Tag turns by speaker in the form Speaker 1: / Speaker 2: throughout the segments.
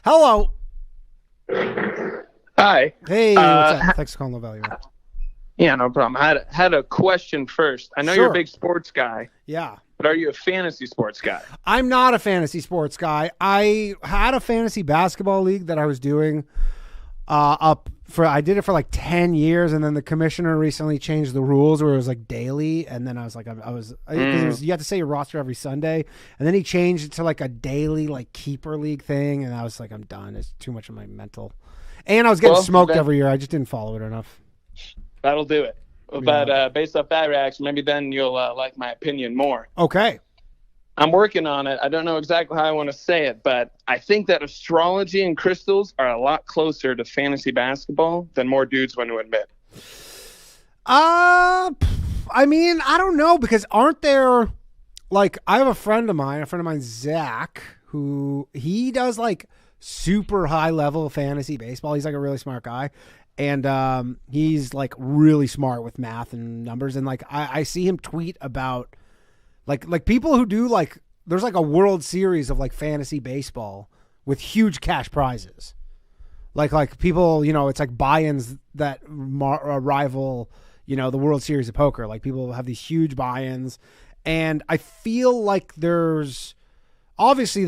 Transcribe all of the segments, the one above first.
Speaker 1: Hello.
Speaker 2: Hi.
Speaker 1: Hey, what's up? Thanks for calling Low Value.
Speaker 2: Yeah, no problem. I had a question first. I know you're a
Speaker 1: Sure.
Speaker 2: big sports guy,
Speaker 1: Yeah.
Speaker 2: but are you a fantasy sports guy?
Speaker 1: I'm not a fantasy sports guy. I had a fantasy basketball league that I was doing I did it for like 10 years, and then the commissioner recently changed the rules where it was like daily, and then I was like, you have to say your roster every Sunday, and then he changed it to like a daily like keeper league thing, and I was like, I'm done. It's too much of my mental. And I was getting smoked every year. I just didn't follow it enough.
Speaker 2: That'll do it. But based off that reaction, maybe then you'll like my opinion more.
Speaker 1: Okay.
Speaker 2: I'm working on it. I don't know exactly how I want to say it, but I think that astrology and crystals are a lot closer to fantasy basketball than more dudes want to admit.
Speaker 1: I mean, I don't know, because aren't there, like, I have a friend of mine, Zach, who he does like super high level fantasy baseball. He's like a really smart guy. And he's like really smart with math and numbers. And like, I see him tweet about like people who do like, there's like a World Series of like fantasy baseball with huge cash prizes. Like people, it's like buy-ins that rival, the World Series of poker. Like people have these huge buy-ins, and I feel like there's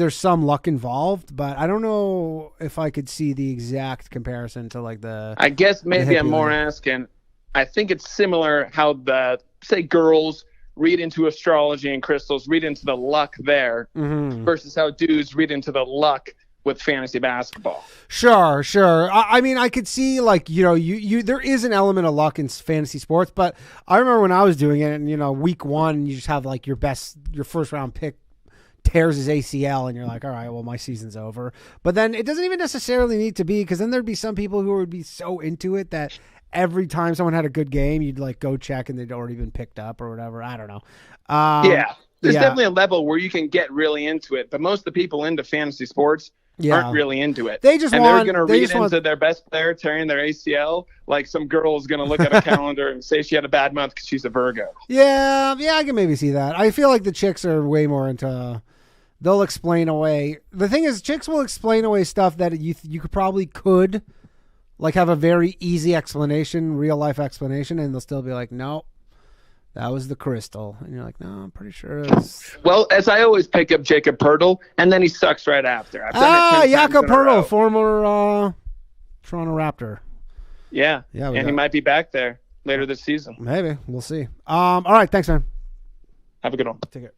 Speaker 1: some luck involved, but I don't know if I could see the exact comparison to like
Speaker 2: I guess maybe I'm more asking. I think it's similar how the say girls read into astrology and crystals, read into the luck there, versus how dudes read into the luck with fantasy basketball.
Speaker 1: Sure. I mean, I could see like, you there is an element of luck in fantasy sports, but I remember when I was doing it, and week one, you just have like your first round pick tears his ACL, and you're like, all right, well, my season's over. But then it doesn't even necessarily need to be, because then there'd be some people who would be so into it that every time someone had a good game, you'd like go check and they'd already been picked up or whatever. I don't know.
Speaker 2: There's definitely a level where you can get really into it, but most of the people into fantasy sports aren't really into it.
Speaker 1: They're going
Speaker 2: to read into their best player tearing their ACL like some girl is going to look at a calendar and say she had a bad month because she's a Virgo.
Speaker 1: Yeah, I can maybe see that. I feel like the chicks are way more into. They'll explain away. The thing is, chicks will explain away stuff that you could like have a very easy explanation, real life explanation, and they'll still be like, no, that was the crystal. And you're like, no, I'm pretty sure it's...
Speaker 2: Well, as I always pick up Jacob Pertl, and then he sucks right after.
Speaker 1: Jakob Pertl, former Toronto Raptor.
Speaker 2: Yeah, and he might be back there later this season.
Speaker 1: Maybe. We'll see. All right, thanks, man.
Speaker 2: Have a good one.
Speaker 1: Take care.